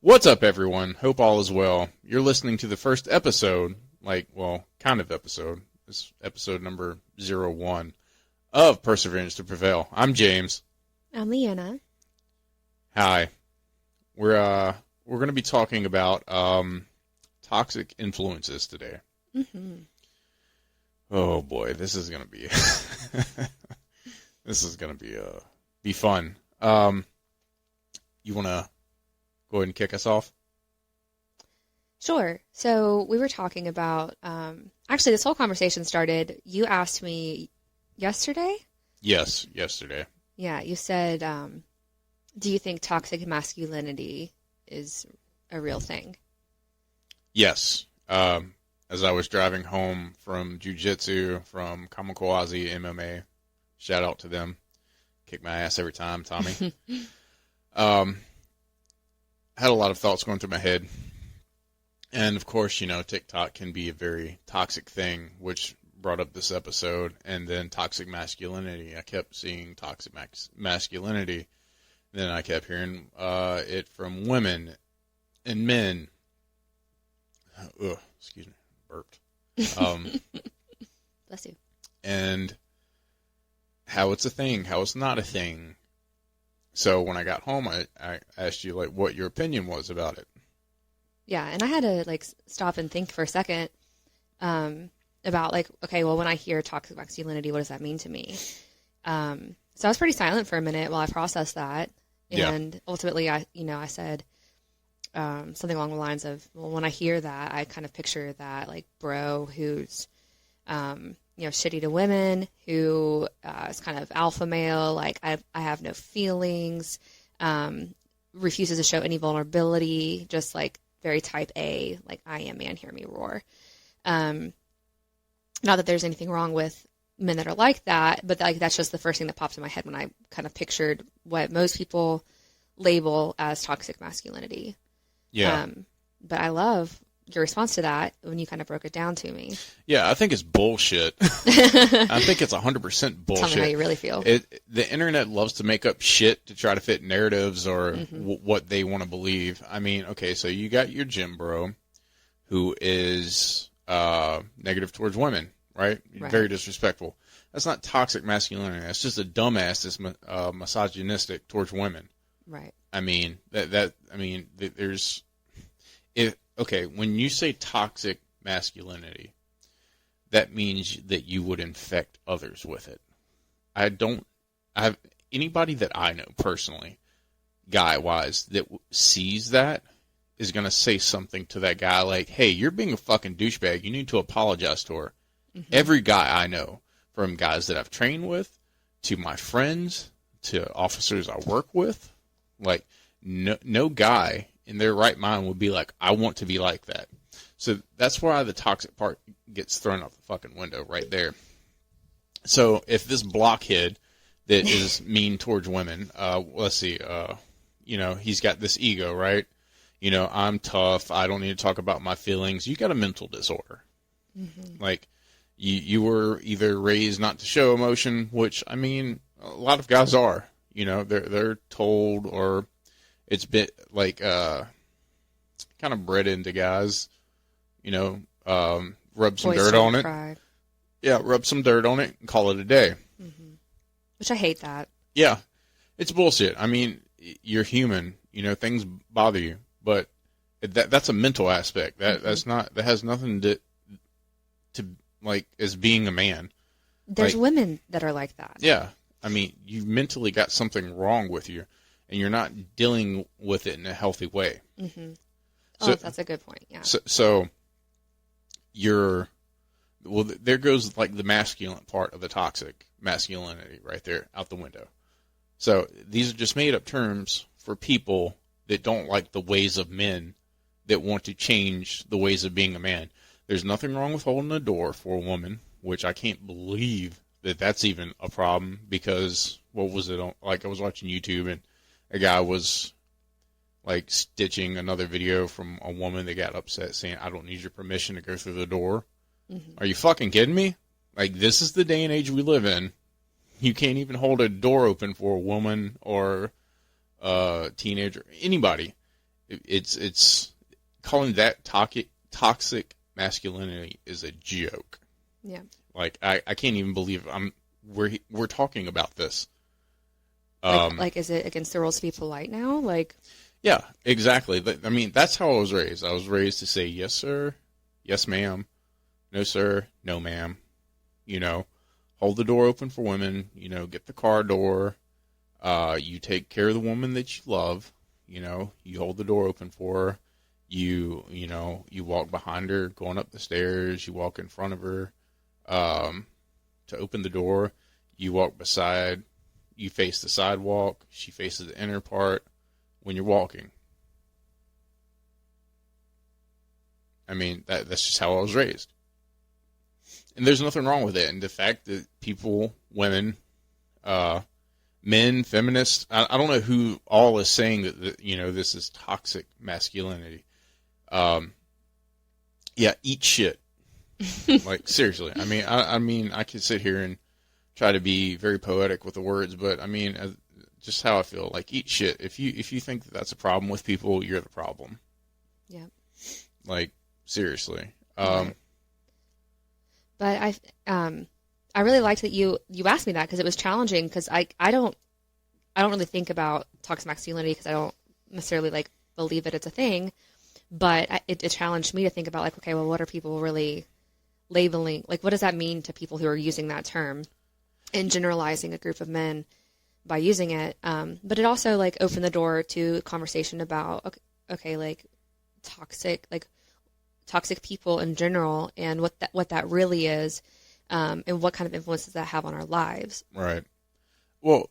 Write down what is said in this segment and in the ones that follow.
What's up, everyone? Hope all is well. You're listening to the first episode, kind of episode. It's episode number 01 of Perseverance to Prevail. I'm James. I'm Leanna. Hi. We're going to be talking about toxic influences today. Mm-hmm. Oh boy, this is going to be be fun. You want to go ahead and kick us off? Sure. So we were talking about, actually this whole conversation started, you asked me yesterday? Yes, yesterday. Yeah, you said, do you think toxic masculinity is a real thing? Yes. As I was driving home from jiu-jitsu, from Kamikaze MMA, shout out to them. Kick my ass every time, Tommy. Had a lot of thoughts going through my head. And of course, TikTok can be a very toxic thing, which brought up this episode. And then toxic masculinity. I kept seeing toxic masculinity. And then I kept hearing it from women and men. Excuse me, burped. Bless you. And how it's a thing, how it's not a thing. So when I got home, I asked you what your opinion was about it. Yeah, and I had to stop and think for a second about okay, well, when I hear toxic masculinity, what does that mean to me? So I was pretty silent for a minute while I processed that, and ultimately, I said something along the lines of, well, when I hear that, I kind of picture that bro who's shitty to women, who is kind of alpha male, I have no feelings, refuses to show any vulnerability, just very type A, I am man, hear me roar. Not that there's anything wrong with men that are like that, but that's just the first thing that popped in my head when I kind of pictured what most people label as toxic masculinity. Yeah. But I love your response to that when you kind of broke it down to me. Yeah, I think it's bullshit. I think it's 100% bullshit. Tell me how you really feel. The internet loves to make up shit to try to fit narratives or what they want to believe. I mean, okay, so you got your gym bro who is negative towards women, right? Right? Very disrespectful. That's not toxic masculinity. That's just a dumbass that's misogynistic towards women. Right. I mean, there's... Okay, when you say toxic masculinity, that means that you would infect others with it. Anybody that I know personally, guy-wise, that sees that is going to say something to that guy like, hey, you're being a fucking douchebag. You need to apologize to her. Mm-hmm. Every guy I know, from guys that I've trained with, to my friends, to officers I work with, no guy in their right mind would be like, I want to be like that. So that's why the toxic part gets thrown out the fucking window right there. So if this blockhead that is mean towards women, let's see, he's got this ego, right? I'm tough. I don't need to talk about my feelings. You got a mental disorder. Mm-hmm. You were either raised not to show emotion, which, I mean, a lot of guys are. They're told, or it's been kind of bred into guys, rub some dirt on it. Cry. Yeah, rub some dirt on it and call it a day. Mm-hmm. Which I hate that. Yeah, it's bullshit. I mean, you're human. Things bother you, but that's a mental aspect. That has nothing to as being a man. There's women that are like that. Yeah, I mean, you mentally got something wrong with you, and you're not dealing with it in a healthy way. Mm-hmm. So, that's a good point, yeah. So there goes the masculine part of the toxic masculinity right there out the window. So these are just made up terms for people that don't like the ways of men, that want to change the ways of being a man. There's nothing wrong with holding a door for a woman, which I can't believe that that's even a problem, because what was it? I was watching YouTube and a guy was stitching another video from a woman that got upset saying, I don't need your permission to go through the door. Mm-hmm. Are you fucking kidding me? This is the day and age we live in. You can't even hold a door open for a woman or a teenager, anybody. It's calling that toxic masculinity is a joke. Yeah. Like I can't even believe we're talking about this. Like, is it against the rules to be polite now? Like, yeah, exactly. I mean, that's how I was raised. I was raised to say yes, sir, yes, ma'am, no, sir, no, ma'am. You know, hold the door open for women. You know, get the car door. You take care of the woman that you love. You know, you hold the door open for her. You walk behind her going up the stairs. You walk in front of her to open the door. You walk beside. You face the sidewalk. She faces the inner part when you're walking. I mean, that's just how I was raised. And there's nothing wrong with it. And the fact that people, women, men, feminists, I don't know who all is saying that this is toxic masculinity. Yeah, eat shit. Like, seriously. I mean, I could sit here and try to be very poetic with the words, but I mean, just how I feel. Like, eat shit. If you think that that's a problem with people, you're the problem. Yeah. Like, seriously. Right. But I really liked that you asked me that, because it was challenging, because I don't really think about toxic masculinity, because I don't necessarily like believe that it's a thing, but it challenged me to think about, like, okay, well, what are people really labeling? Like, what does that mean to people who are using that term and generalizing a group of men by using it? But it also, like, opened the door to conversation about, okay, like, toxic people in general, and what that really is, and what kind of influence does that have on our lives. Right. Well,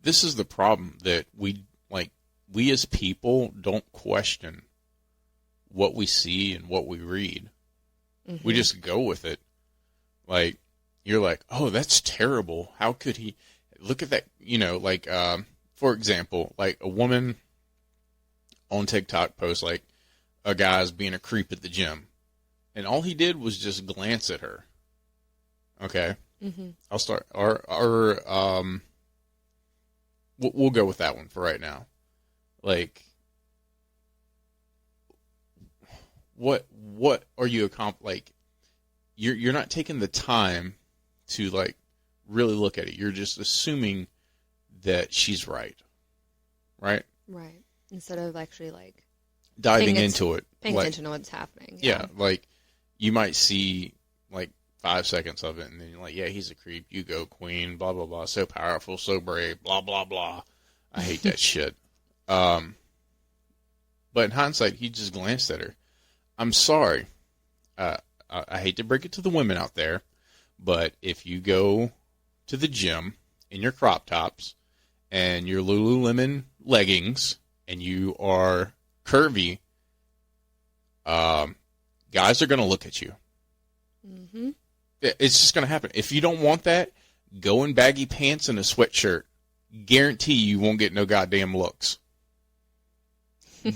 this is the problem, that we as people don't question what we see and what we read. Mm-hmm. We just go with it. Like, you're like, oh, that's terrible. How could he look at that? Like, for example, like a woman on TikTok posts, like, a guy's being a creep at the gym, and all he did was just glance at her. Okay. Mm-hmm. I'll start, we'll go with that one for right now. Like, what are you like, you're not taking the time to, like, really look at it. You're just assuming that she's right. Right? Right. Instead of actually, like, diving into it. Paying attention to what's happening. Yeah, like, you might see, like, 5 seconds of it, and then you're like, yeah, he's a creep. You go, queen, blah, blah, blah. So powerful, so brave, blah, blah, blah. I hate that shit. But in hindsight, he just glanced at her. I'm sorry. I hate to break it to the women out there, but if you go to the gym in your crop tops and your Lululemon leggings and you are curvy, guys are going to look at you. Mm-hmm. It's just going to happen. If you don't want that, go in baggy pants and a sweatshirt. Guarantee you won't get no goddamn looks.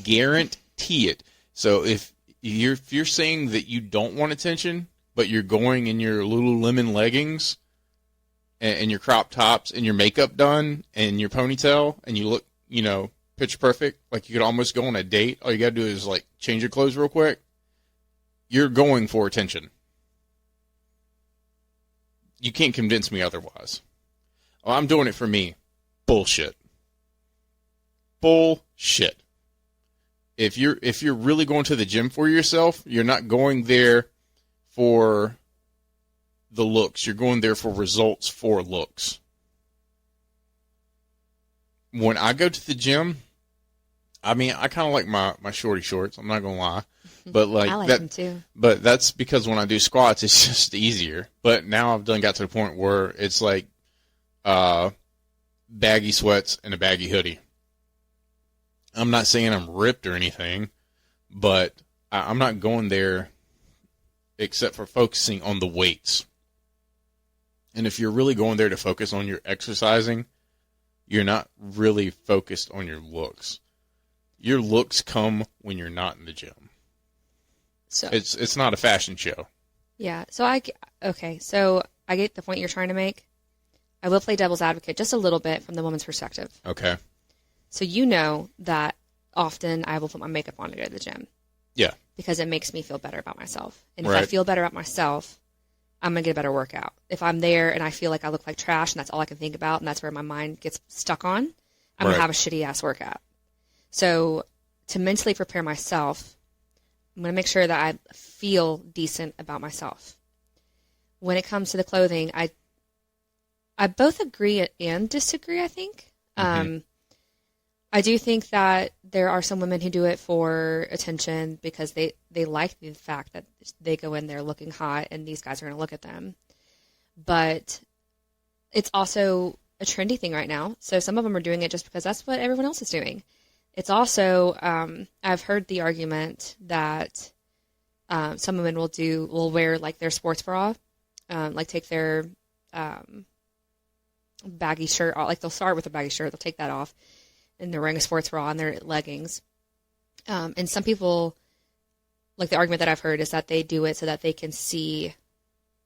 Guarantee it. So if you're saying that you don't want attention, but you're going in your Lululemon leggings and your crop tops and your makeup done and your ponytail and you look, picture perfect, like you could almost go on a date. All you got to do is, like, change your clothes real quick. You're going for attention. You can't convince me otherwise. Oh, I'm doing it for me. Bullshit. Bullshit. If you're really going to the gym for yourself, you're not going there for the looks. You're going there for results for looks. When I go to the gym, I mean, I kind of like my shorty shorts. I'm not going to lie. But like I like that, them too. But that's because when I do squats, it's just easier. But now I've got to the point where it's like baggy sweats and a baggy hoodie. I'm not saying I'm ripped or anything, but I'm not going there except for focusing on the weights. And if you're really going there to focus on your exercising, you're not really focused on your looks. Your looks come when you're not in the gym. So it's not a fashion show. Yeah. So I get the point you're trying to make. I will play devil's advocate just a little bit from the woman's perspective. Okay. So you know that often I will put my makeup on to go to the gym. Yeah. Because it makes me feel better about myself. And if Right. I feel better about myself, I'm going to get a better workout. If I'm there and I feel like I look like trash and that's all I can think about and that's where my mind gets stuck on, I'm going to have a shitty ass workout. So to mentally prepare myself, I'm going to make sure that I feel decent about myself. When it comes to the clothing, I both agree and disagree, I think. I do think that there are some women who do it for attention because they like the fact that they go in there looking hot and these guys are going to look at them. But it's also a trendy thing right now. So some of them are doing it just because that's what everyone else is doing. It's also, I've heard the argument that some women will wear like their sports bra, like take their baggy shirt off. Like they'll start with a baggy shirt, they'll take that off, and they're wearing a sports bra and their leggings. And some people, like the argument that I've heard is that they do it so that they can see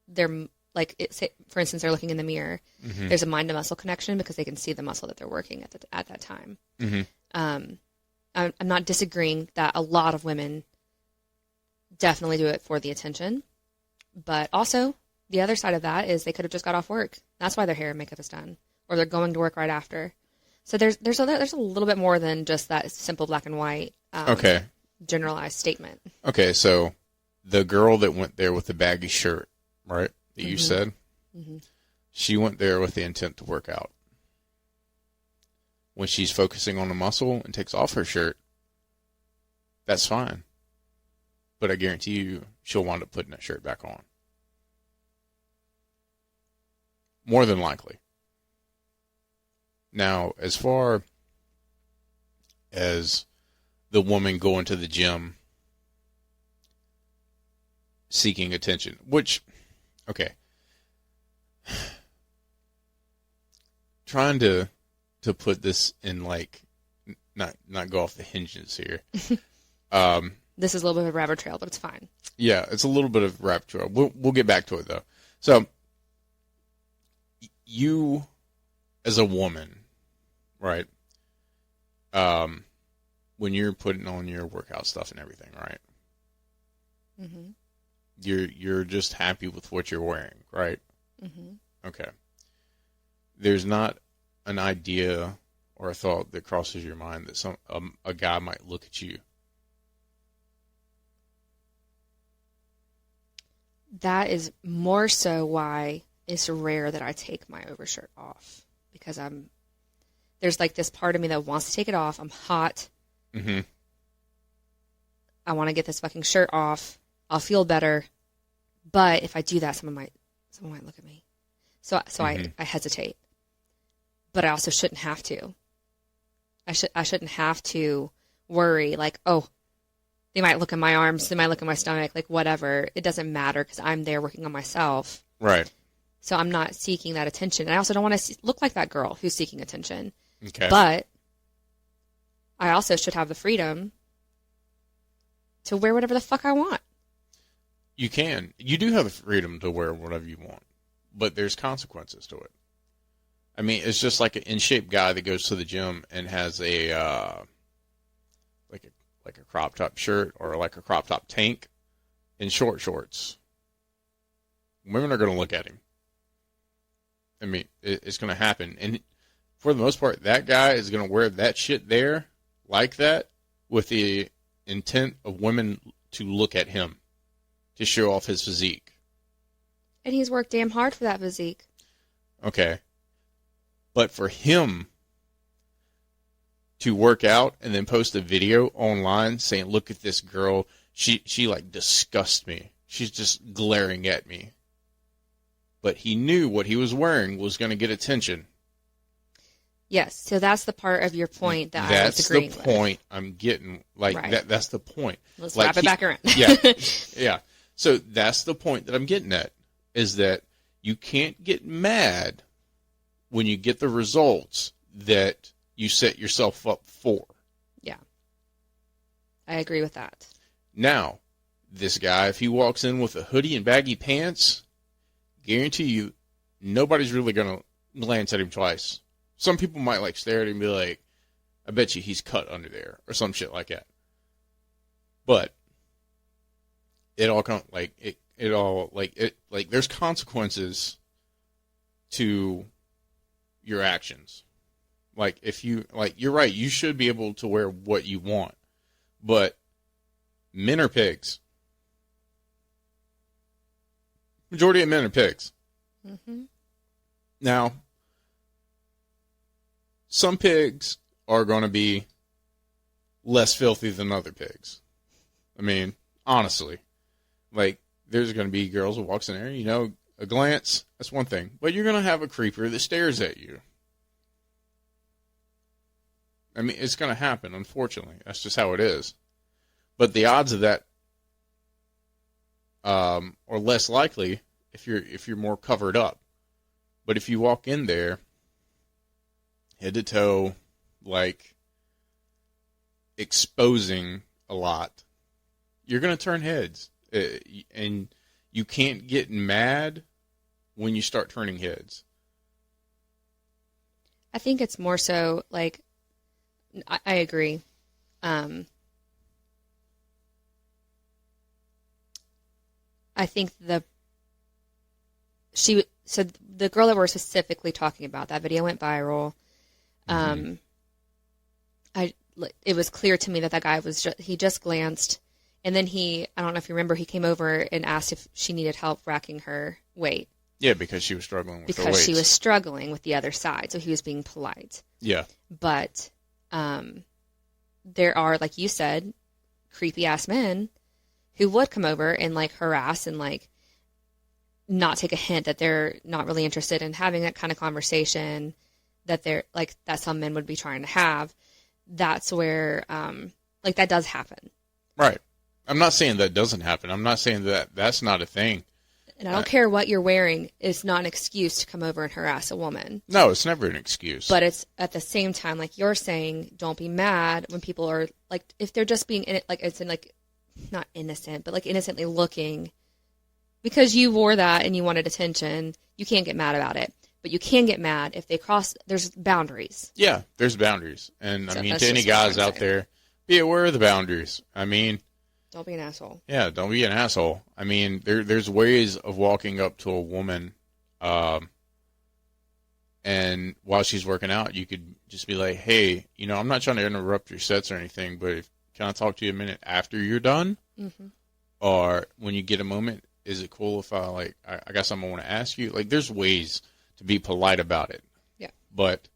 their, for instance, they're looking in the mirror. There's a mind to muscle connection because they can see the muscle that they're working at that time. I'm not disagreeing that a lot of women definitely do it for the attention, but also the other side of that is they could have just got off work. That's why their hair and makeup is done, or they're going to work right after. So there's a little bit more than just that simple black and white generalized statement. Okay, so the girl that went there with the baggy shirt, right, that you said, she went there with the intent to work out. When she's focusing on the muscle and takes off her shirt, that's fine. But I guarantee you she'll wind up putting that shirt back on. More than likely. Now, as far as the woman going to the gym seeking attention, which, okay, trying to put this in like, not go off the hinges here. This is a little bit of a rabbit trail, but it's fine. Yeah, it's a little bit of a rabbit trail. We'll get back to it though. So, you, as a woman, right? When you're putting on your workout stuff and everything, right? You're just happy with what you're wearing, right? Okay. There's not an idea or a thought that crosses your mind that a guy might look at you. That is more so why it's rare that I take my overshirt off, because there's like this part of me that wants to take it off. I'm hot. I want to get this fucking shirt off. I'll feel better. But if I do that, someone might look at me. So I hesitate. But I also shouldn't have to. I shouldn't have to worry like, oh, they might look at my arms, they might look at my stomach, like whatever. It doesn't matter because I'm there working on myself. Right. So I'm not seeking that attention. And I also don't want to look like that girl who's seeking attention. Okay. But I also should have the freedom to wear whatever the fuck I want. You can. You do have the freedom to wear whatever you want. But there's consequences to it. I mean, it's just like an in-shape guy that goes to the gym and has a like a crop top shirt or like a crop top tank and short shorts. Women are going to look at him. I mean, it's going to happen. And for the most part, that guy is going to wear that shit there like that with the intent of women to look at him, to show off his physique. And he's worked damn hard for that physique. Okay. But for him to work out and then post a video online saying, look at this girl, she like disgusts me. She's just glaring at me. But he knew what he was wearing was going to get attention. Yes, so that's the part of your point that I was agreeing with. That's the point I'm getting. Like, right. That's the point. Let's wrap it back around. Yeah. So that's the point that I'm getting at, is that you can't get mad when you get the results that you set yourself up for. Yeah. I agree with that. Now, this guy, if he walks in with a hoodie and baggy pants, guarantee you nobody's really going to glance at him twice. Some people might like stare at him and be like, I bet you he's cut under there or some shit like that. But it all there's consequences to your actions. Like if you you're right, you should be able to wear what you want. But men are pigs. Majority of men are pigs. Mm-hmm. Now, some pigs are going to be less filthy than other pigs. I mean, honestly. Like, there's going to be girls who walks in there, you know, a glance, that's one thing. But you're going to have a creeper that stares at you. I mean, it's going to happen, unfortunately. That's just how it is. But the odds of that are less likely if you're more covered up. But if you walk in there, head to toe, like, exposing a lot, you're going to turn heads. And you can't get mad when you start turning heads. I think it's more so, like, I agree. I think the girl that we're specifically talking about, that video went viral. Mm-hmm. It was clear to me that guy he just glanced, and then I don't know if you remember, he came over and asked if she needed help racking her weight. Yeah, because she was struggling with her weights. Because she was struggling with the other side, so he was being polite. Yeah. But there are, like you said, creepy ass men who would come over and like harass and like not take a hint that they're not really interested in having that kind of conversation that they're like, that some men would be trying to have. That's where like that does happen. Right. I'm not saying that doesn't happen. I'm not saying that that's not a thing. And I don't care what you're wearing. It's not an excuse to come over and harass a woman. No, it's never an excuse. But it's at the same time, like you're saying, don't be mad when people are like, if they're just being in it, like it's in like, not innocent, but like innocently looking because you wore that and you wanted attention. You can't get mad about it, but you can get mad if they cross, there's boundaries. Yeah, there's boundaries. And so I mean, to any guys out there, be aware of the boundaries. I mean, don't be an asshole. Yeah, don't be an asshole. I mean, there's ways of walking up to a woman, and while she's working out, you could just be like, hey, you know, I'm not trying to interrupt your sets or anything, but can I talk to you a minute after you're done? Mm-hmm. Or when you get a moment, is it cool if I got something I want to ask you? Like, there's ways to be polite about it. Yeah. But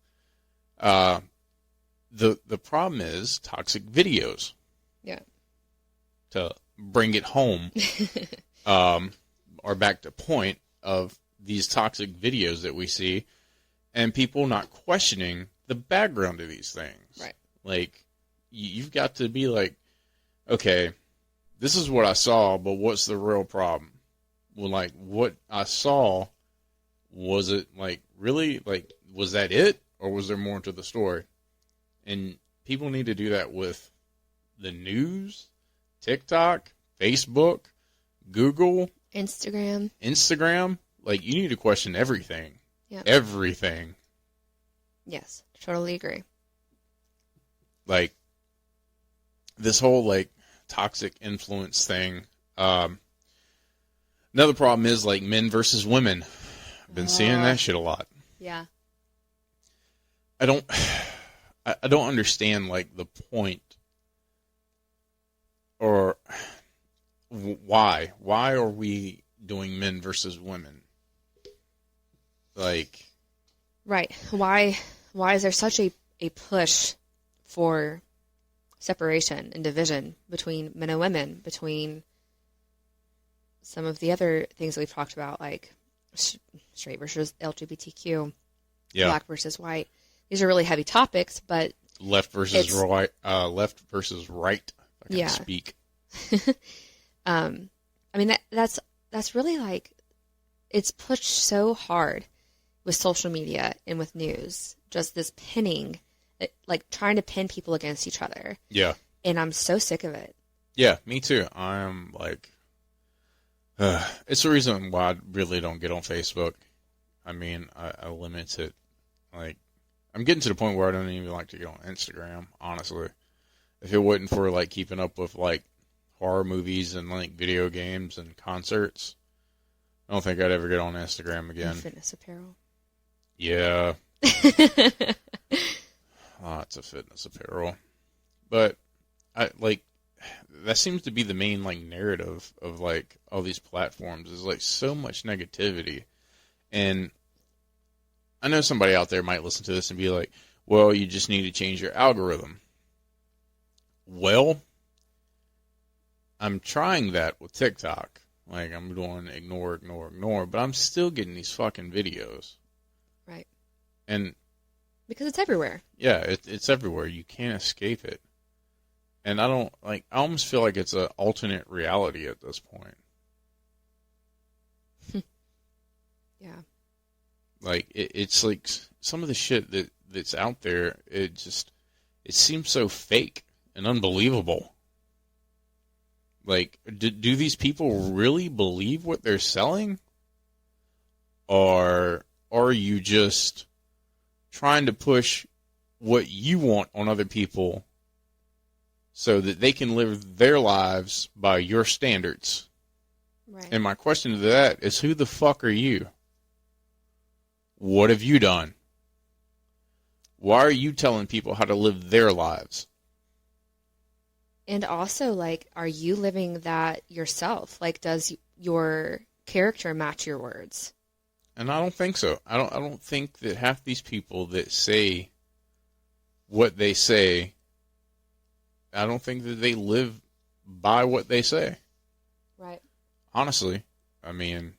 the problem is toxic videos. Yeah. To bring it home, or back to point of these toxic videos that we see, and people not questioning the background of these things. Right. Like, you've got to be like, okay, this is what I saw, but what's the real problem? Well, like, what I saw, was it, like, really, like, was that it? Or was there more to the story? And people need to do that with the news, TikTok, Facebook, Google, Instagram. Like, you need to question everything. Yeah. Everything. Yes, totally agree. Like, this whole, like, toxic influence thing. Another problem is, like, men versus women. I've been seeing that shit a lot. Yeah. I don't understand, like, the point. Or why? Why are we doing men versus women? Like, right. Why is there such a push for separation and division between men and women, between some of the other things that we've talked about, like straight versus LGBTQ, black versus white? These are really heavy topics, but left versus right. I can speak. I mean, that's really like, it's pushed so hard with social media and with news, just this pinning, like trying to pin people against each other. Yeah. And I'm so sick of it. Yeah, me too. I'm like, it's the reason why I really don't get on Facebook. I mean, I limit it. Like, I'm getting to the point where I don't even like to get on Instagram, honestly. If it wasn't for, like, keeping up with, like, horror movies and, like, video games and concerts, I don't think I'd ever get on Instagram again. And fitness apparel. Yeah. Lots of fitness apparel. But, that seems to be the main, like, narrative of, like, all these platforms is, like, so much negativity. And I know somebody out there might listen to this and be like, well, you just need to change your algorithm. Well, I'm trying that with TikTok. Like, I'm doing ignore, but I'm still getting these fucking videos. Right. And because it's everywhere. Yeah, it's everywhere. You can't escape it. And I almost feel like it's an alternate reality at this point. Yeah. Like, it's like some of the shit that's out there, it seems so fake and unbelievable. Like, do these people really believe what they're selling? Or are you just trying to push what you want on other people so that they can live their lives by your standards? Right. And my question to that is, who the fuck are you? What have you done? Why are you telling people how to live their lives? And also, like, are you living that yourself? Like, does your character match your words? And I don't think so. I don't think that half these people that say what they say, I don't think that they live by what they say. Right. Honestly, I mean,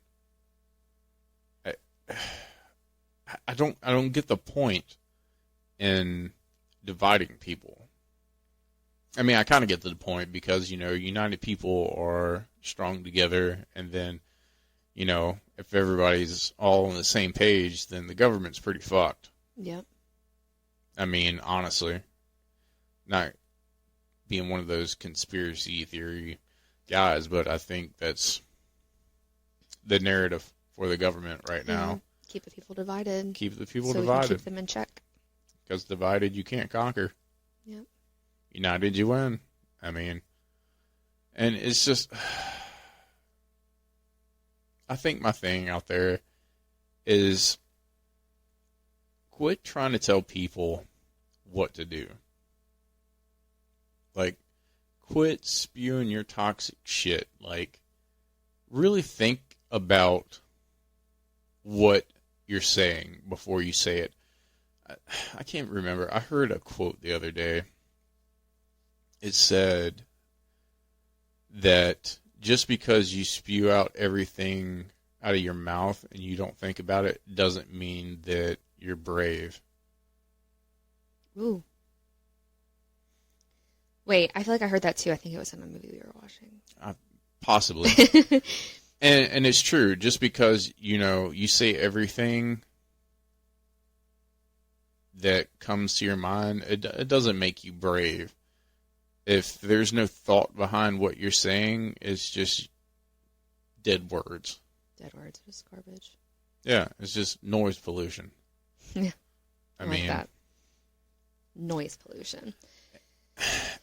I don't get the point in dividing people. I mean, I kind of get to the point because, united people are strong together, and then, if everybody's all on the same page, then the government's pretty fucked. Yep. I mean, honestly, not being one of those conspiracy theory guys, but I think that's the narrative for the government right now. Keep the people divided. Keep the people so divided. We can keep them in check. Because divided, you can't conquer. Yep. United, you win. I mean, and it's just, I think my thing out there is quit trying to tell people what to do. Like, quit spewing your toxic shit. Like, really think about what you're saying before you say it. I can't remember. I heard a quote the other day. It said that just because you spew out everything out of your mouth and you don't think about it doesn't mean that you're brave. Ooh. Wait, I feel like I heard that too. I think it was in a movie we were watching. Possibly. And it's true. Just because, you say everything that comes to your mind, it doesn't make you brave. If there's no thought behind what you're saying, it's just dead words. Dead words, just garbage. Yeah, it's just noise pollution. Yeah. I like mean that. Noise pollution.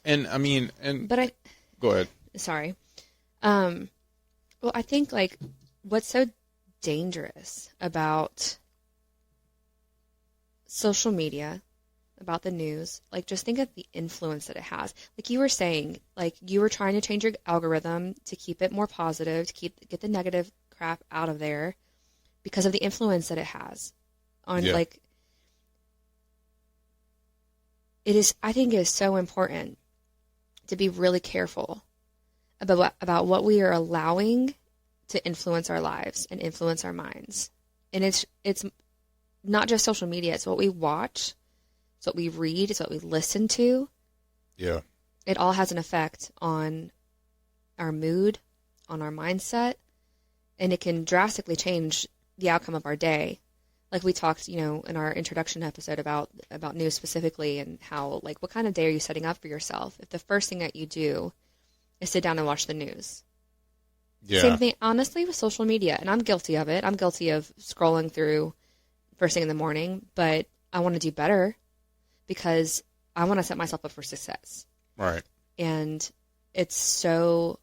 And I mean, go ahead. Sorry. Well, I think like what's so dangerous about social media, about the news, like just think of the influence that it has. Like you were saying, like you were trying to change your algorithm to keep it more positive, to get the negative crap out of there because of the influence that it has on like I think it is so important to be really careful about what we are allowing to influence our lives and influence our minds. And it's not just social media, it's what we watch, it's what we read, it's what we listen to. Yeah. It all has an effect on our mood, on our mindset, and it can drastically change the outcome of our day. Like we talked, in our introduction episode about news specifically and how, like, what kind of day are you setting up for yourself if the first thing that you do is sit down and watch the news? Yeah. Same thing, honestly, with social media. And I'm guilty of it. I'm guilty of scrolling through first thing in the morning. But I want to do better because I want to set myself up for success. Right. And it's so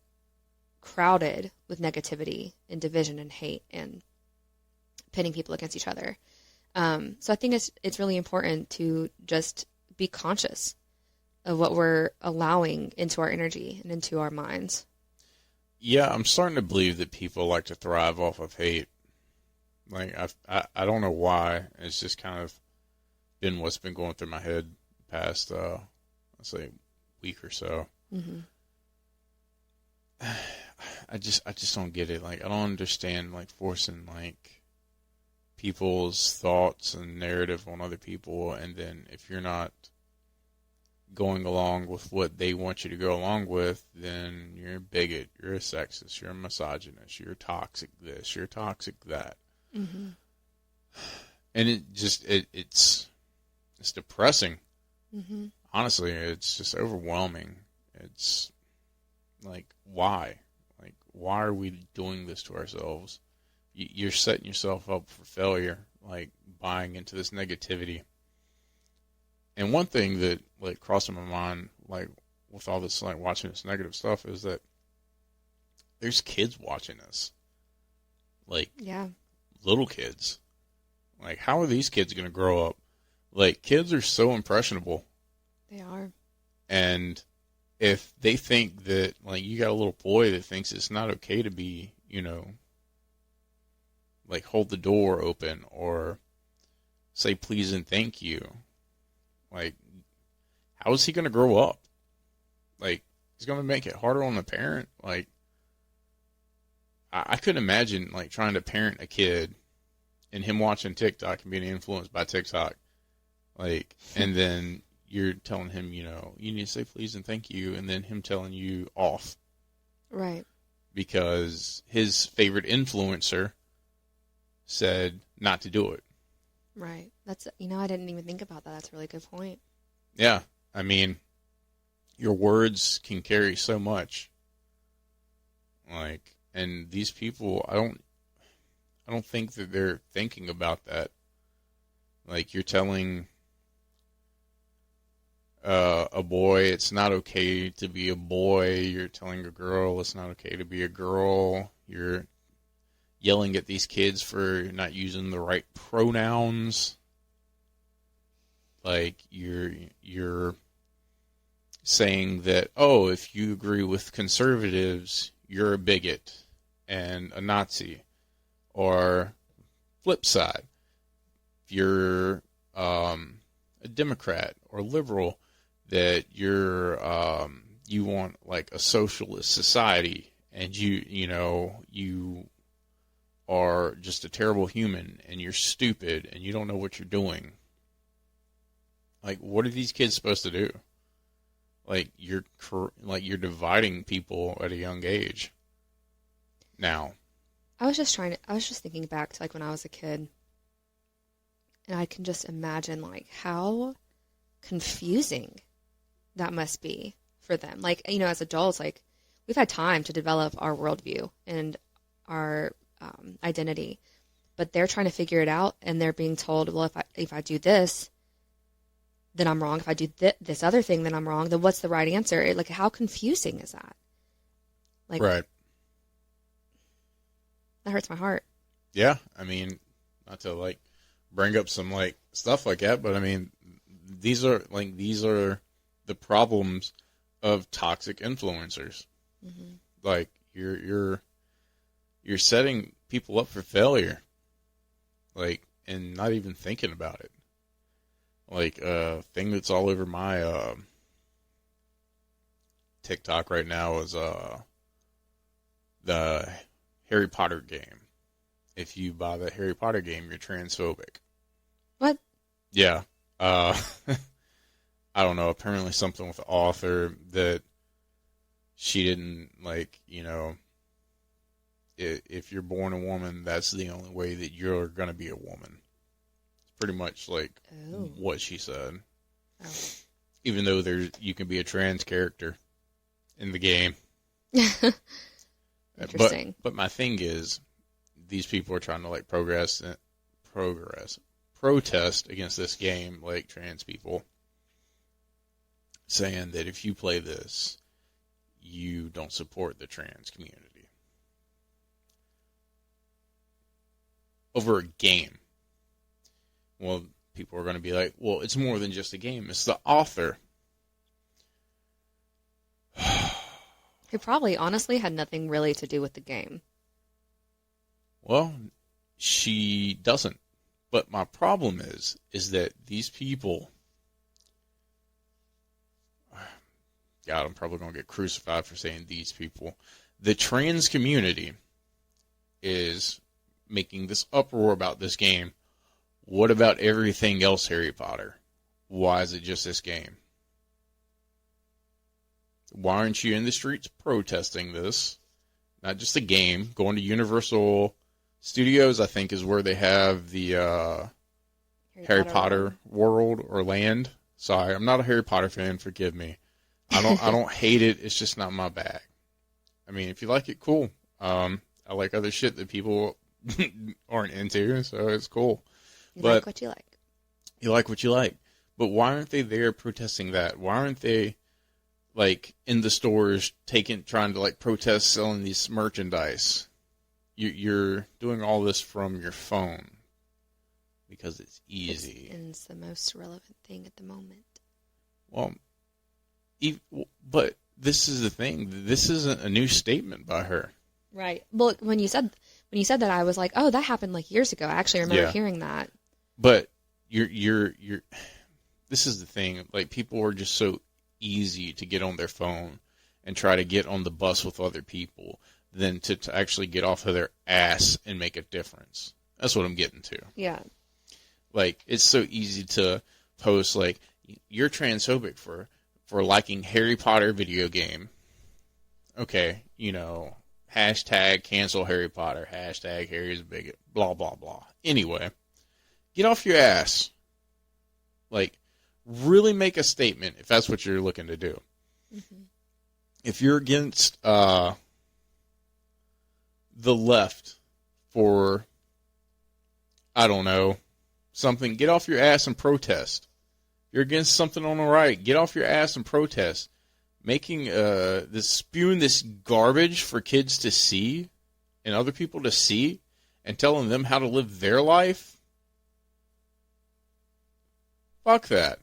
crowded with negativity and division and hate and pitting people against each other. So I think it's really important to just be conscious of what we're allowing into our energy and into our minds. Yeah, I'm starting to believe that people like to thrive off of hate. Like, I don't know why. It's just kind of been what's been going through my head the past, let's say, week or so. Mm-hmm. I just don't get it. Like, I don't understand, like, forcing, like, people's thoughts and narrative on other people, and then if you're not going along with what they want you to go along with, then you're a bigot, you're a sexist, you're a misogynist, you're toxic this, you're toxic that. Mm-hmm. And it just, it's depressing. Mm-hmm. Honestly, it's just overwhelming. It's like, why? Like, why are we doing this to ourselves? You're setting yourself up for failure, like, buying into this negativity. And one thing that, like, crossed in my mind, like, with all this, like, watching this negative stuff is that there's kids watching this. Like, yeah, little kids. Like, how are these kids going to grow up? Like, kids are so impressionable. They are. And if they think that, like, you got a little boy that thinks it's not okay to be, you know, like, hold the door open or say please and thank you, like, how is he going to grow up? Like, he's going to make it harder on the parent. Like, I couldn't imagine, like, trying to parent a kid and him watching TikTok and being influenced by TikTok. Like, and then you're telling him, you know, you need to say please and thank you, and then him telling you off. Right. Because his favorite influencer said not to do it. Right. That's, you know, I didn't even think about that. That's a really good point. Yeah. I mean, your words can carry so much. Like, and these people, I don't think that they're thinking about that. Like, you're telling a boy it's not okay to be a boy. You're telling a girl it's not okay to be a girl. You're yelling at these kids for not using the right pronouns. Like, you're saying that, oh, if you agree with conservatives, you're a bigot and a Nazi. Or flip side, if you're a Democrat or liberal, that you're you want, like, a socialist society, and you are just a terrible human, and you're stupid, and you don't know what you're doing. Like, what are these kids supposed to do? Like, you're dividing people at a young age. Now, I was just thinking back to, like, when I was a kid, and I can just imagine, like, how confusing that must be for them. Like, you know, as adults, like, we've had time to develop our worldview and our identity, but they're trying to figure it out, and they're being told, well, if I do this, then I'm wrong. If I do this other thing, then I'm wrong. Then what's the right answer? Like, how confusing is that? Like, right. That hurts my heart. Yeah, I mean, not to, like, bring up some, like, stuff like that, but I mean, these are the problems of toxic influencers. Mm-hmm. Like, you're setting people up for failure, like, and not even thinking about it. Like, a thing that's all over my TikTok right now is the Harry Potter game. If you buy the Harry Potter game, you're transphobic. What? Yeah. I don't know. Apparently something with the author that she didn't, like, you know, if you're born a woman, that's the only way that you're going to be a woman. It's pretty much, like, what she said. Oh. Even though you can be a trans character in the game. Interesting. But my thing is, these people are trying to, like, progress protest against this game, like trans people, saying that if you play this, you don't support the trans community. Over a game. Well, people are going to be like, well, it's more than just a game. It's the author. Who probably honestly had nothing really to do with the game. Well, she doesn't. But my problem is that these people, God, I'm probably going to get crucified for saying these people. The trans community is making this uproar about this game. What about everything else Harry Potter? Why is it just this game? Why aren't you in the streets protesting this? Not just a game. Going to Universal Studios, I think, is where they have the Harry Potter world or land. Sorry, I'm not a Harry Potter fan. Forgive me. I don't hate it. It's just not my bag. I mean, if you like it, cool. I like other shit that people aren't into, so it's cool. You like what you like. You like what you like. But why aren't they there protesting that? Why aren't they, like, in the stores trying to, like, protest selling these merchandise? You're doing all this from your phone because it's easy. And it's the most relevant thing at the moment. Well, but this is the thing. This isn't a new statement by her. Right. Well, when you said that, I was like, oh, that happened like years ago. I actually remember hearing that. But you're this is the thing. Like, people are just so easy to get on their phone and try to get on the bus with other people than to actually get off of their ass and make a difference. That's what I'm getting to. Yeah. Like, it's so easy to post, like, you're transphobic for liking Harry Potter video game. Okay, hashtag cancel Harry Potter, hashtag Harry's a bigot, blah, blah, blah. Anyway, get off your ass. Like, really make a statement if that's what you're looking to do. Mm-hmm. If you're against the left for, I don't know, something, get off your ass and protest. If you're against something on the right, get off your ass and protest. Making spewing this garbage for kids to see and other people to see and telling them how to live their life, fuck that.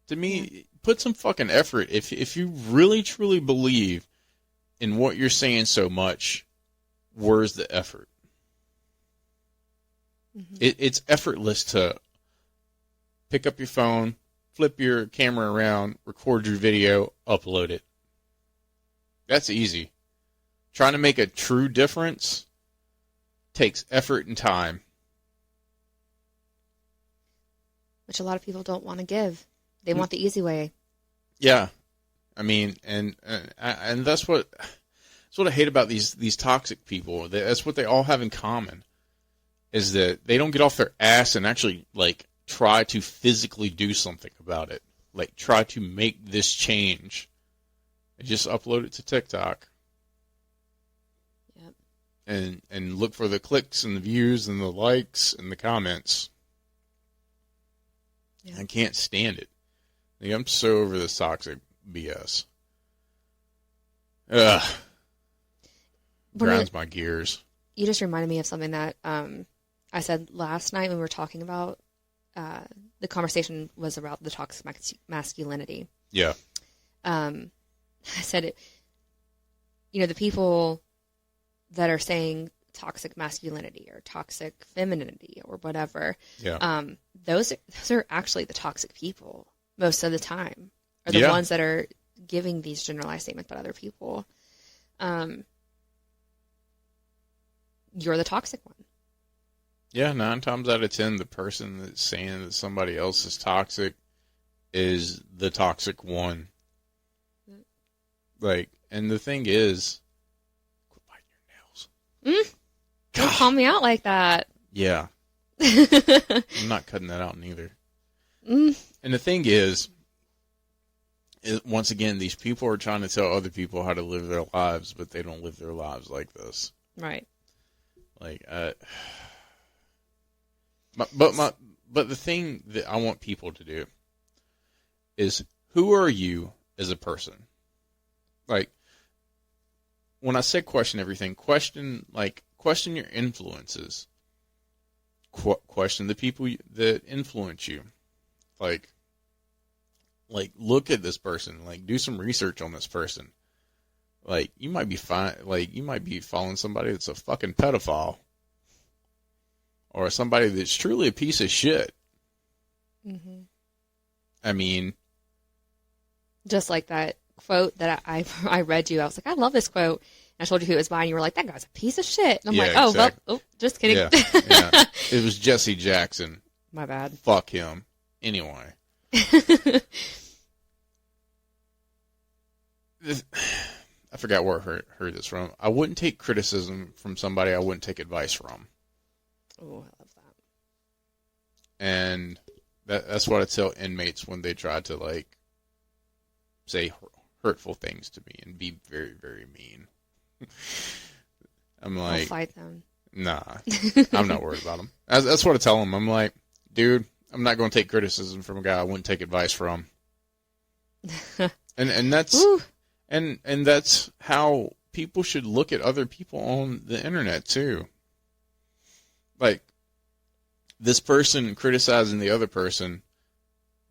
To me, put some fucking effort. If you really truly believe in what you're saying so much, where's the effort? Mm-hmm. It's effortless to pick up your phone, flip your camera around, record your video, upload it. That's easy. Trying to make a true difference takes effort and time. Which a lot of people don't want to give. They want the easy way. Yeah. I mean, and that's what I hate about these toxic people. That's what they all have in common, is that they don't get off their ass and actually, like, try to physically do something about it. Like, try to make this change. And just upload it to TikTok. Yep. And look for the clicks and the views and the likes and the comments. Yep. I can't stand it. Like, I'm so over this toxic BS. Ugh. Grinds my gears. You just reminded me of something that I said last night when we were talking about the conversation was about the toxic masculinity. Yeah. I said it, the people that are saying toxic masculinity or toxic femininity or whatever, those are actually the toxic people most of the time, are the ones that are giving these generalized statements about other people. You're the toxic one. Yeah, 9 times out of 10, the person that's saying that somebody else is toxic is the toxic one. Like, and the thing is, quit biting your nails. Don't call me out like that. Yeah. I'm not cutting that out neither. And the thing is, once again, these people are trying to tell other people how to live their lives, but they don't live their lives like this. Right. Like, But the thing that I want people to do is, who are you as a person? Like, when I say question everything, question your influences. Question the people that influence you. Like, look at this person. Like, do some research on this person. Like, you might be following somebody that's a fucking pedophile. Or somebody that's truly a piece of shit. Mm-hmm. I mean, just like that quote that I read you. I was like, I love this quote. And I told you who it was by, and you were like, that guy's a piece of shit. And I'm like, oh, exactly. Well, just kidding. Yeah. It was Jesse Jackson. My bad. Fuck him. Anyway. I forgot where I heard this from. I wouldn't take criticism from somebody I wouldn't take advice from. Oh, I love that. And that's what I tell inmates when they try to, like, say hurtful things to me and be very, very mean. I'm like, I'll fight them. Nah, I'm not worried about them. That's what I tell them. I'm like, dude, I'm not going to take criticism from a guy I wouldn't take advice from. and that's and that's how people should look at other people on the internet too. Like, this person criticizing the other person,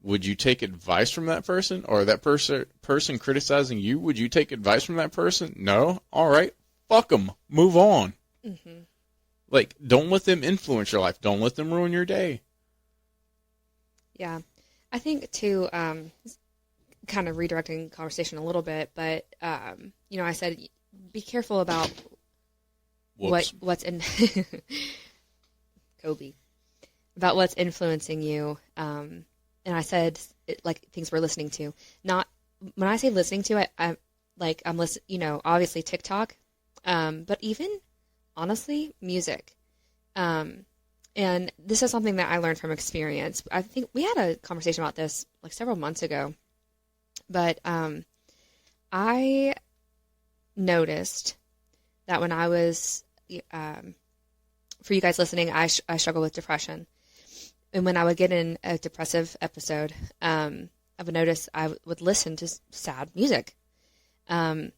would you take advice from that person? Or that person criticizing you, would you take advice from that person? No? All right. Fuck them. Move on. Mm-hmm. Like, don't let them influence your life. Don't let them ruin your day. Yeah. I think, too, kind of redirecting conversation a little bit, but, I said, be careful about what's in... Kobe. About what's influencing you. And I said, things we're listening to. Not, when I say listening to, I'm listening, obviously TikTok, but even, honestly, music. And this is something that I learned from experience. I think we had a conversation about this, several months ago. But I noticed that when I was... for you guys listening, I struggle with depression. And when I would get in a depressive episode, I would notice I would listen to sad music. I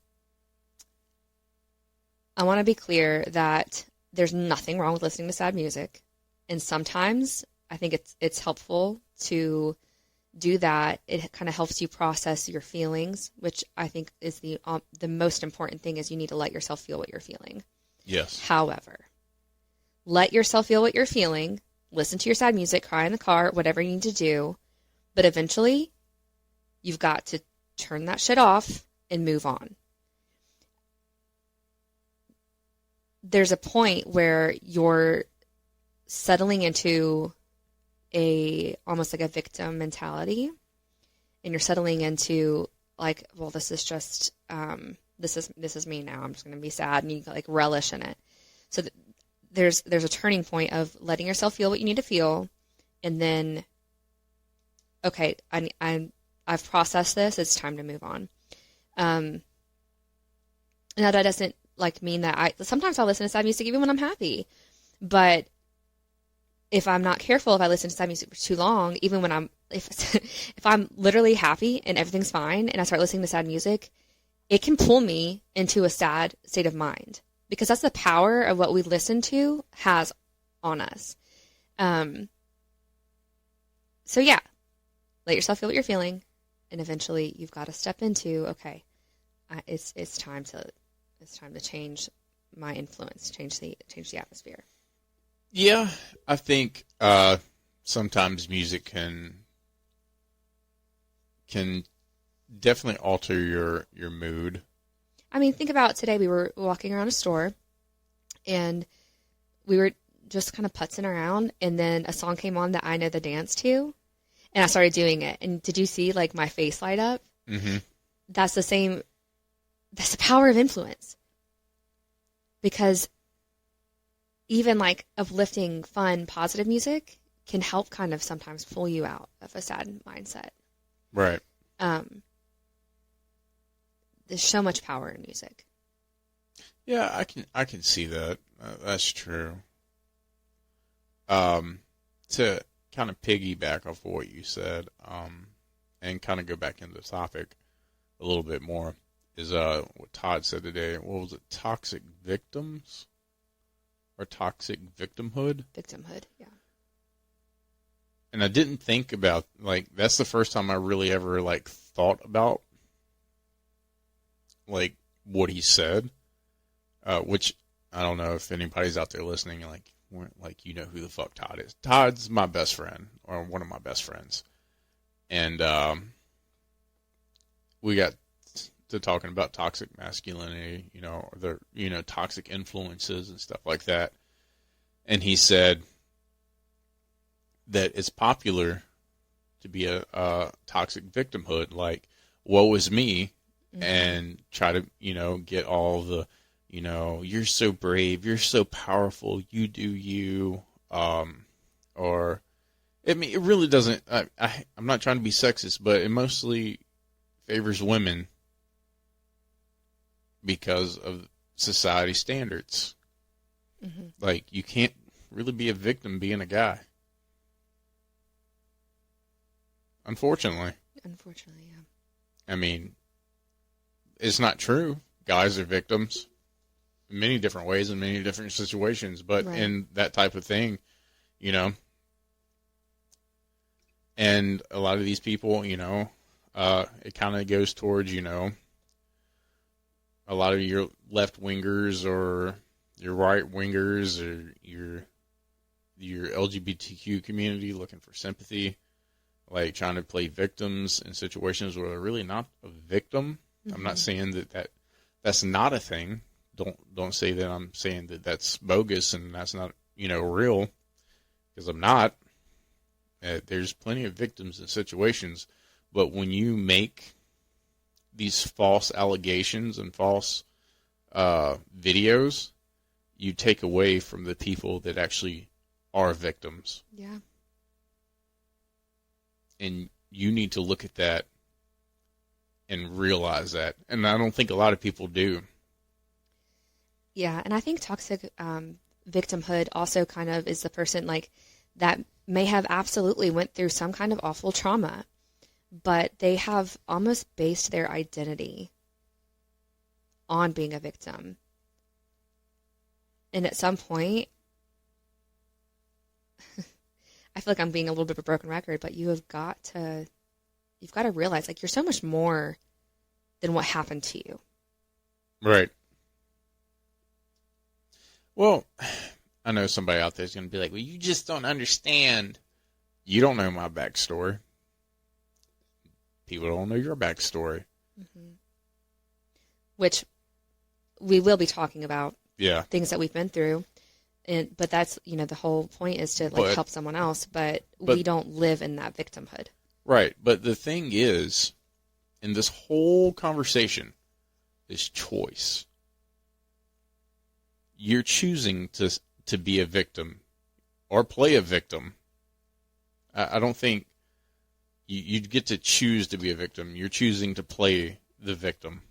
want to be clear that there's nothing wrong with listening to sad music. And sometimes I think it's helpful to do that. It kind of helps you process your feelings, which I think is the most important thing, is you need to let yourself feel what you're feeling. Yes. However, let yourself feel what you're feeling. Listen to your sad music, cry in the car, whatever you need to do. But eventually, you've got to turn that shit off and move on. There's a point where you're settling into almost like a victim mentality. And you're settling into this is just, this is me now. I'm just going to be sad. And you relish in it. So there's a turning point of letting yourself feel what you need to feel, and then, okay, I've processed this. It's time to move on. And that doesn't mean that sometimes I'll listen to sad music even when I'm happy, but if I'm not careful, if I listen to sad music for too long, even when if I'm literally happy and everything's fine, and I start listening to sad music, it can pull me into a sad state of mind. Because that's the power of what we listen to has on us. So yeah, let yourself feel what you're feeling, and eventually you've got to step into, okay, it's time to change my influence, change the atmosphere. Yeah, I think sometimes music can definitely alter your mood. I mean, think about today. We were walking around a store, and we were just kind of putzing around, and then a song came on that I know the dance to, and I started doing it. And did you see my face light up? Mm-hmm. That's the power of influence. Because even uplifting, fun, positive music can help kind of sometimes pull you out of a sad mindset. Right. There's so much power in music. Yeah, I can see that. That's true. I to kind of piggyback off of what you said, and kind of go back into the topic a little bit more, is what Todd said today. What was it? Toxic victims? Or toxic victimhood? Victimhood, yeah. And I didn't think about, like, that's the first time I really ever, like, thought about, like, what he said, which I don't know if anybody's out there listening, like, you know who the fuck Todd is. Todd's my best friend, or one of my best friends. And we got to talking about toxic masculinity, or the, toxic influences and stuff like that. And he said that it's popular to be a toxic victimhood, like, woe is me, and try to, get all the, you're so brave, you're so powerful, you do you, or, I mean, it really doesn't, I'm not trying to be sexist, but it mostly favors women because of society standards. Mm-hmm. Like, you can't really be a victim being a guy. Unfortunately. Unfortunately, yeah. I mean, it's not true. Guys are victims in many different ways, in many different situations, but right. In that type of thing, and a lot of these people, it kind of goes towards, a lot of your left wingers or your right wingers or your LGBTQ community looking for sympathy, like trying to play victims in situations where they're really not a victim. Mm-hmm. I'm not saying that's not a thing. Don't say that I'm saying that that's bogus and that's not, real, because I'm not. There's plenty of victims in situations, but when you make these false allegations and false videos, you take away from the people that actually are victims. Yeah. And you need to look at that and realize that. And I don't think a lot of people do. Yeah, and I think toxic victimhood also kind of is the person like that may have absolutely went through some kind of awful trauma, but they have almost based their identity on being a victim. And at some point, I feel like I'm being a little bit of a broken record, but you've got to realize, like, you're so much more than what happened to you. Right. Well, I know somebody out there is going to be like, well, you just don't understand. You don't know my backstory. People don't know your backstory. Mm-hmm. Which we will be talking about. Yeah. Things that we've been through. But that's, the whole point is to help someone else, but we don't live in that victimhood. Right. But the thing is, in this whole conversation, is choice. You're choosing to be a victim or play a victim. I don't think you get to choose to be a victim. You're choosing to play the victim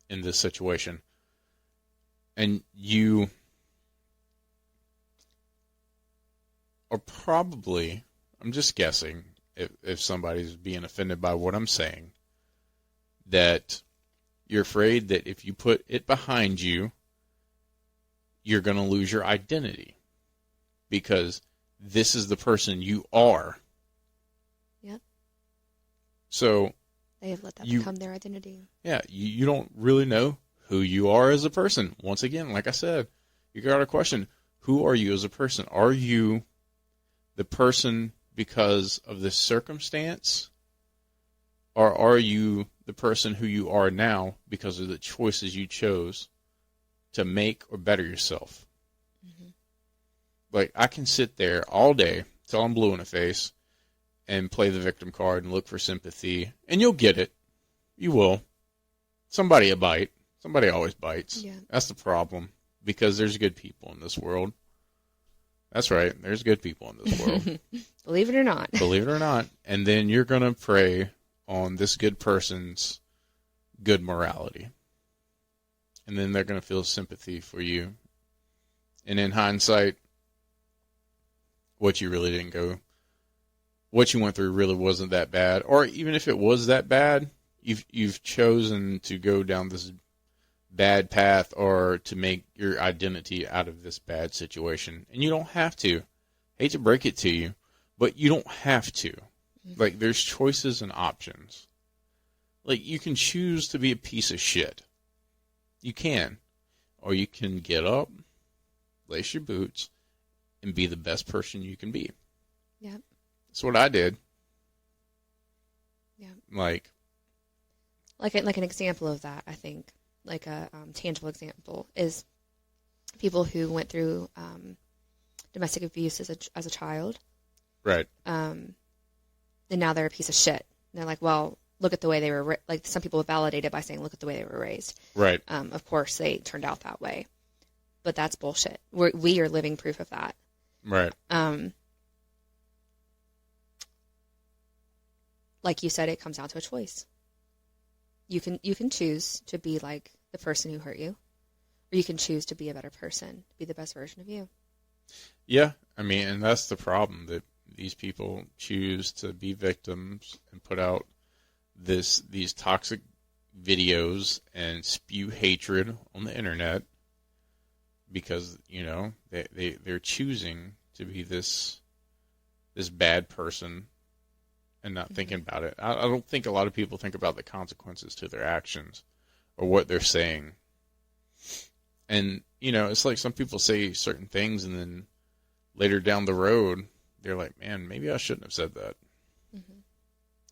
in this situation. And you are probably, I'm just guessing, if somebody's being offended by what I'm saying, that you're afraid that if you put it behind you, you're going to lose your identity because this is the person you are. Yep. So they have let that become their identity. Yeah, you don't really know who you are as a person. Once again, like I said, you got a question. Who are you as a person? Are you the person because of this circumstance? Or are you the person who you are now because of the choices you chose to make or better yourself? Mm-hmm. Like, I can sit there all day till I'm blue in the face and play the victim card and look for sympathy, and you'll get it. You will. Somebody will bite. Somebody always bites. Yeah. That's the problem, because there's good people in this world. That's right. There's good people in this world. Believe it or not. Believe it or not. And then you're going to prey on this good person's good morality. And then they're going to feel sympathy for you. And in hindsight, what you really didn't go, what you went through really wasn't that bad. Or even if it was that bad, you've chosen to go down this bad path or to make your identity out of this bad situation. And you don't have to. Hate to break it to you, but you don't have to. Like, there's choices and options. Like, you can choose to be a piece of shit. You can. Or you can get up, lace your boots, and be the best person you can be. Yeah. That's what I did. Yeah. Like an example of that, I think, like a tangible example, is people who went through domestic abuse as a child. Right. And now they're a piece of shit. And they're like, well, look at the way they were, like, some people validate it by saying, look at the way they were raised. Right. Of course, they turned out that way. But that's bullshit. We are living proof of that. Right. Like you said, it comes down to a choice. You can choose to be like the person who hurt you, or you can choose to be a better person, be the best version of you. Yeah, I mean, and that's the problem, that these people choose to be victims and put out these toxic videos and spew hatred on the internet because, you know, they're choosing to be this bad person and not thinking about it. I don't think a lot of people think about the consequences to their actions or what they're saying. And, you know, it's like some people say certain things and then later down the road, they're like, man, maybe I shouldn't have said that. Mm-hmm.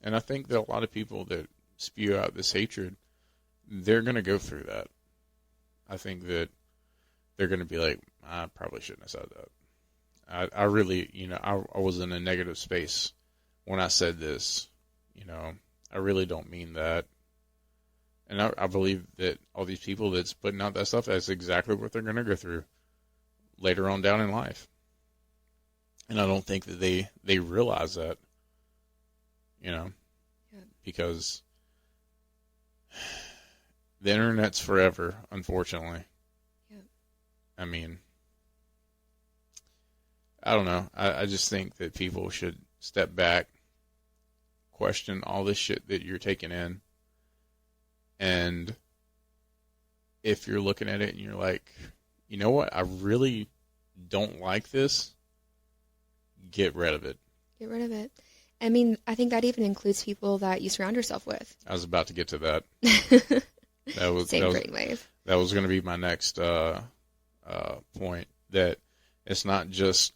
And I think that a lot of people that spew out this hatred, they're going to go through that. I think that they're going to be like, I probably shouldn't have said that. I really, you know, I was in a negative space when I said this. You know, I really don't mean that. And I believe that all these people that's putting out that stuff, that's exactly what they're going to go through later on down in life. And I don't think that they realize that, you know, because the internet's forever, unfortunately. Yeah. I mean, I don't know. I just think that people should step back, question all this shit that you're taking in. And if you're looking at it and you're like, you know what, I really don't like this, get rid of it. Get rid of it. I mean, I think that even includes people that you surround yourself with. I was about to get to that. Same brainwave. That was going to be my next point, that it's not just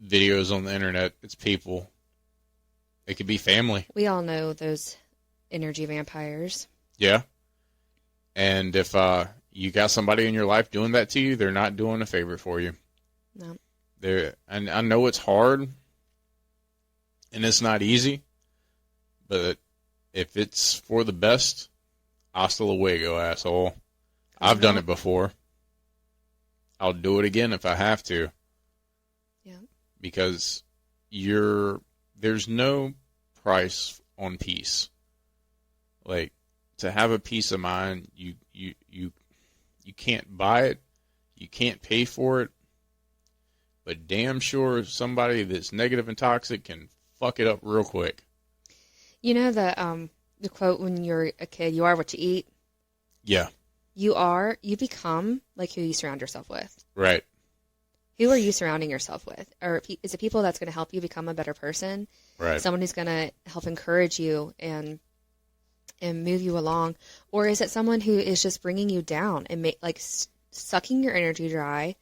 videos on the internet, it's people. It could be family. We all know those energy vampires. Yeah. And if you got somebody in your life doing that to you, they're not doing a favor for you. No. And I know it's hard and it's not easy, but if it's for the best, hasta luego, asshole. I've done it before. I'll do it again if I have to. Yeah. Because there's no price on peace. Like, to have a peace of mind, you can't buy it, you can't pay for it, but damn sure somebody that's negative and toxic can fuck it up real quick. You know the quote, when you're a kid, you are what you eat? Yeah. You become like who you surround yourself with. Right. Who are you surrounding yourself with? Or is it people that's going to help you become a better person? Right. Someone who's going to help encourage you and move you along? Or is it someone who is just bringing you down and sucking your energy dry,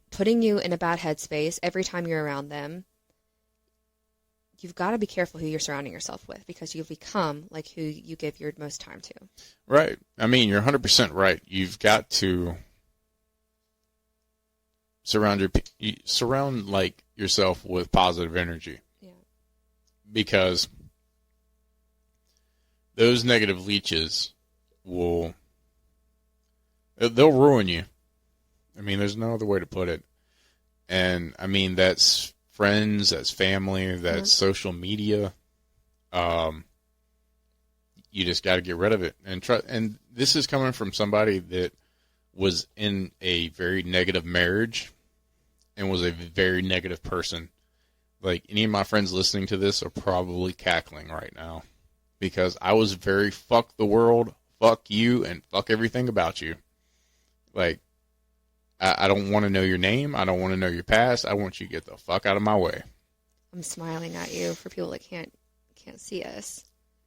putting you in a bad headspace every time you're around them? You've got to be careful who you're surrounding yourself with, because you've become like who you give your most time to. Right. I mean, you're 100% right. You've got to surround like yourself with positive energy. Yeah. Because those negative leeches they'll ruin you. I mean, there's no other way to put it. And I mean, that's friends, that's family, that's social media. You just got to get rid of it and try. And this is coming from somebody that was in a very negative marriage. and was a very negative person. Like, any of my friends listening to this are probably cackling right now. Because I was very fuck the world, fuck you, and fuck everything about you. Like, I don't want to know your name. I don't want to know your past. I want you to get the fuck out of my way. I'm smiling at you for people that can't see us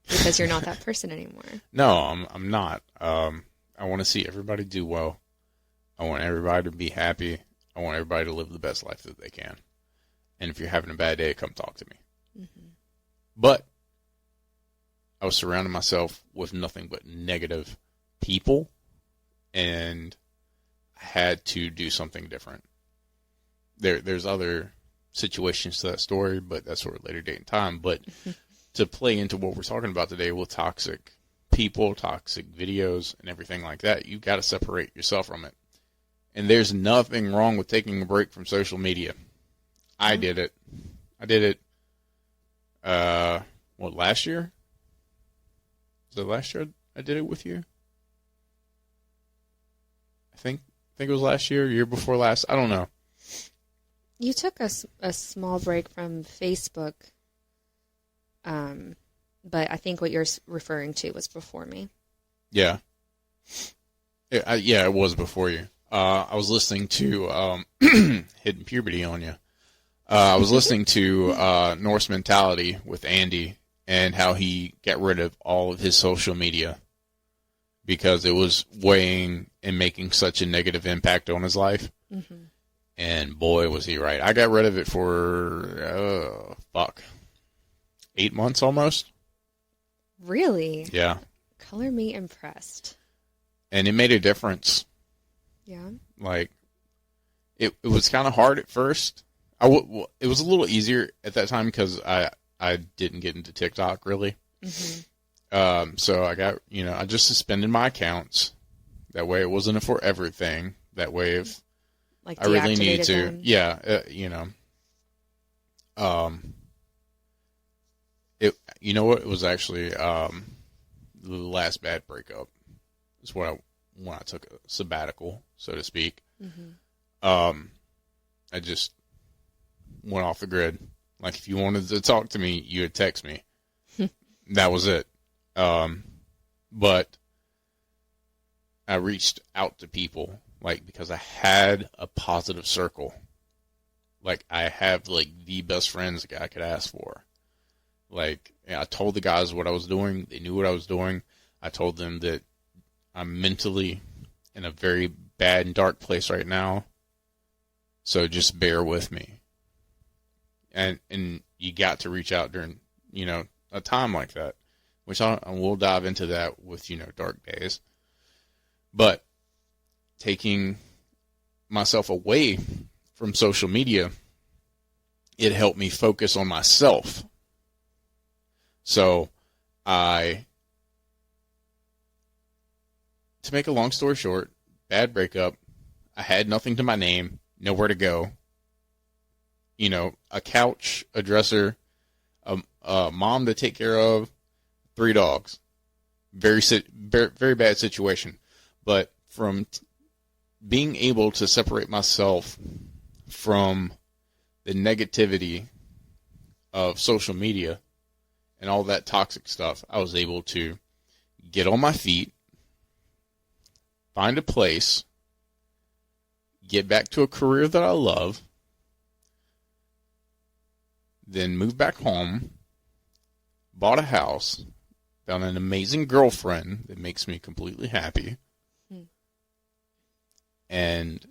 because you're not that person anymore. No, I'm not. I want to see everybody do well. I want everybody to be happy. I want everybody to live the best life that they can. And if you're having a bad day, come talk to me. Mm-hmm. But I was surrounding myself with nothing but negative people, and I had to do something different. There's other situations to that story, but that's for a later date and time. But to play into what we're talking about today with toxic people, toxic videos, and everything like that, you've got to separate yourself from it. And there's nothing wrong with taking a break from social media. I did it. Last year? Was it last year I did it with you? I think it was last year before last. I don't know. You took a small break from Facebook, but I think what you're referring to was before me. Yeah. It was before you. I was listening to Hidden Puberty on you. I was listening to Norse Mentality with Andy and how he got rid of all of his social media because it was weighing and making such a negative impact on his life. Mm-hmm. And boy, was he right. I got rid of it for, 8 months almost. Really? Yeah. Color me impressed. And it made a difference. Yeah. Like, it was kind of hard at first. It was a little easier at that time because I didn't get into TikTok really. Mm-hmm. So I got, I just suspended my accounts. That way it wasn't a forever thing. That way if I really needed to, them. Yeah, it was actually the last bad breakup. Is when I took a sabbatical, so to speak. Mm-hmm. I just went off the grid. Like, if you wanted to talk to me, you would text me. That was it. But I reached out to people, like, because I had a positive circle. Like, I have, like, the best friends I could ask for. Like, I told the guys what I was doing. They knew what I was doing. I told them that I'm mentally in a very bad and dark place right now. So just bear with me. And you got to reach out during, a time like that, which I will dive into that with, dark days. But taking myself away from social media, it helped me focus on myself. So to make a long story short, bad breakup, I had nothing to my name, nowhere to go. A couch, a dresser, a mom to take care of, 3 dogs. Very bad situation. But from being able to separate myself from the negativity of social media and all that toxic stuff, I was able to get on my feet, find a place, get back to a career that I love, then moved back home, bought a house, found an amazing girlfriend that makes me completely happy, and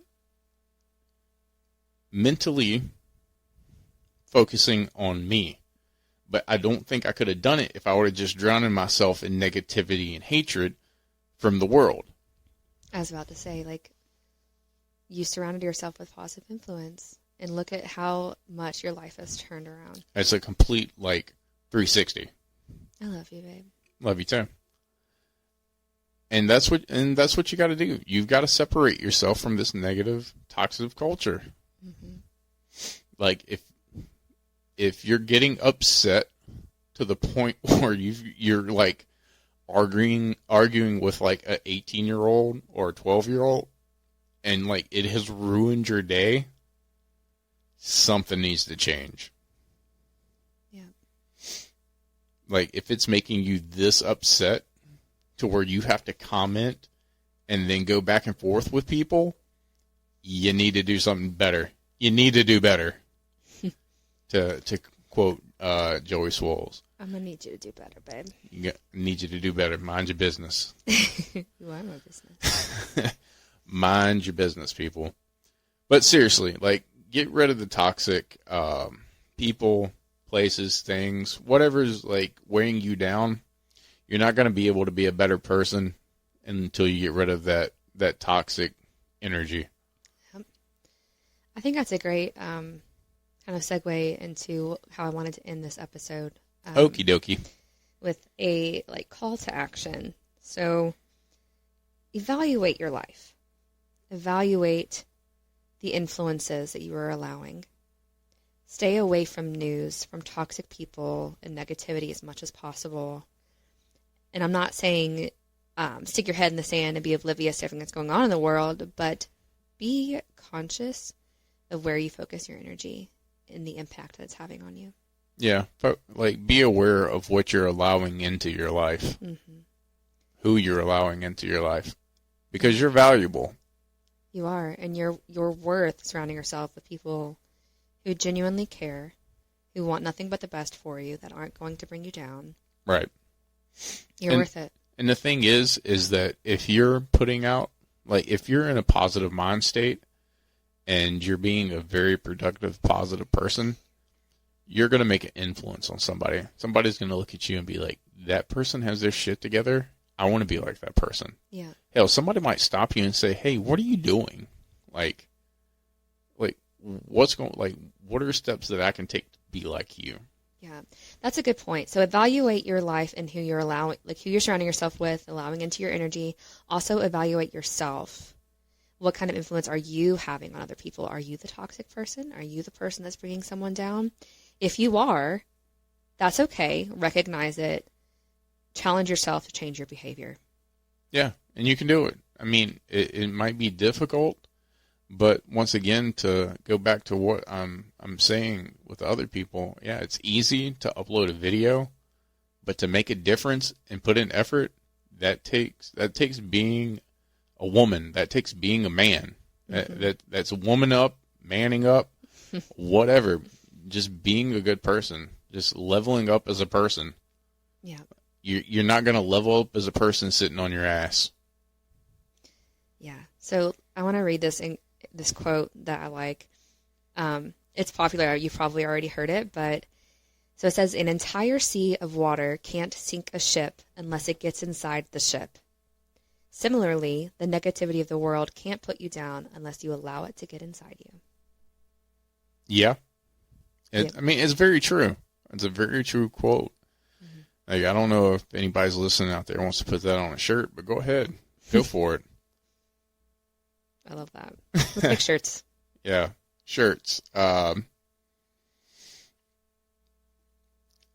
mentally focusing on me. But I don't think I could have done it if I would have just drowned myself in negativity and hatred from the world. I was about to say, like, you surrounded yourself with positive influence. And look at how much your life has turned around. It's a complete, 360. I love you, babe. Love you too. And that's what you got to do. You've got to separate yourself from this negative, toxic culture. Mm-hmm. Like, if you're getting upset to the point where you're like arguing with like an 18-year-old or a 12-year-old, and like it has ruined your day. something needs to change. Yeah. Like, if it's making you this upset to where you have to comment and then go back and forth with people, you need to do something better. You need to do better. to quote Joey Swoles. I'm going to need you to do better, babe. Need you to do better. Mind your business. You are my business. Mind your business, people. But seriously, like, get rid of the toxic people, places, things, whatever's, like, weighing you down. You're not going to be able to be a better person until you get rid of that toxic energy. Yep. I think that's a great kind of segue into how I wanted to end this episode. Okie dokie. With a call to action. So evaluate your life. Evaluate the influences that you are allowing. Stay away from news, from toxic people and negativity as much as possible. And I'm not saying stick your head in the sand and be oblivious to everything that's going on in the world, but be conscious of where you focus your energy and the impact that it's having on you. Yeah, but be aware of what you're allowing into your life, who you're allowing into your life, because you're valuable. You are, and you're worth surrounding yourself with people who genuinely care, who want nothing but the best for you, that aren't going to bring you down. Right. You're worth it. And the thing is that if you're putting out, if you're in a positive mind state and you're being a very productive, positive person, you're going to make an influence on somebody. Somebody's going to look at you and be like, that person has their shit together. I want to be like that person. Yeah. Hell, somebody might stop you and say, hey, what are you doing? What are steps that I can take to be like you? Yeah, that's a good point. So evaluate your life and who you're allowing, who you're surrounding yourself with, allowing into your energy. Also evaluate yourself. What kind of influence are you having on other people? Are you the toxic person? Are you the person that's bringing someone down? If you are, that's okay. Recognize it. Challenge yourself to change your behavior. Yeah, and you can do it. I mean, it might be difficult, but once again, to go back to what I'm saying with other people, yeah, it's easy to upload a video, but to make a difference and put in effort, that takes being a woman, that takes being a man. That's a woman up, manning up, whatever. Just being a good person, just leveling up as a person. Yeah. You're not going to level up as a person sitting on your ass. Yeah. So I want to read this quote that I like. It's popular. You've probably already heard it, but so it says, an entire sea of water can't sink a ship unless it gets inside the ship. Similarly, the negativity of the world can't put you down unless you allow it to get inside you. Yeah. I mean, it's very true. It's a very true quote. Mm-hmm. I don't know if anybody's listening out there wants to put that on a shirt, but go ahead. Go for it. I love that. Let's make shirts. Yeah, shirts. I'm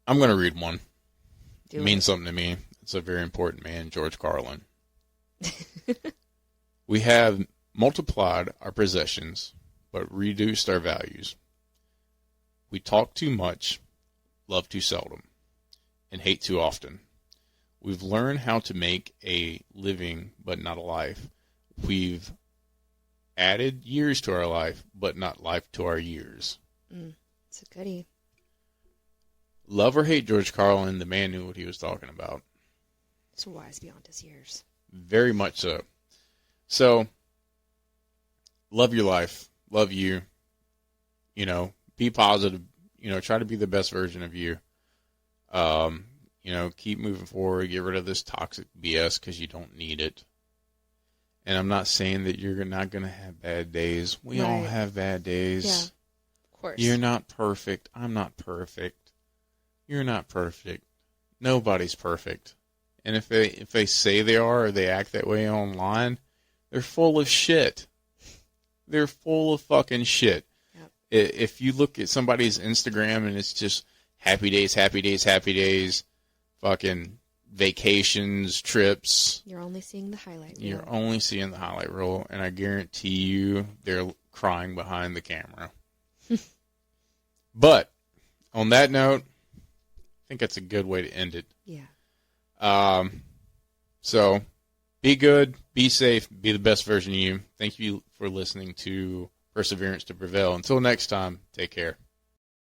going to read one. It means something to me. It's a very important man, George Carlin. We have multiplied our possessions, but reduced our values. We talk too much, love too seldom, and hate too often. We've learned how to make a living, but not a life. We've added years to our life, but not life to our years. It's a goodie. Love or hate George Carlin, the man knew what he was talking about. He's wise beyond his years. Very much so. So, love your life. Love you. Be positive. Try to be the best version of you. Keep moving forward. Get rid of this toxic BS because you don't need it. And I'm not saying that you're not going to have bad days. We all have bad days. Yeah, of course. You're not perfect. I'm not perfect. You're not perfect. Nobody's perfect. And if they say they are or they act that way online, they're full of shit. They're full of fucking shit. Yep. If you look at somebody's Instagram and it's just happy days, fucking vacations, trips. You're only seeing the highlight reel. You're only seeing the highlight reel, and I guarantee you they're crying behind the camera. But on that note, I think that's a good way to end it. Yeah. So be good, be safe, be the best version of you. Thank you for listening to Perseverance to Prevail. Until next time, take care.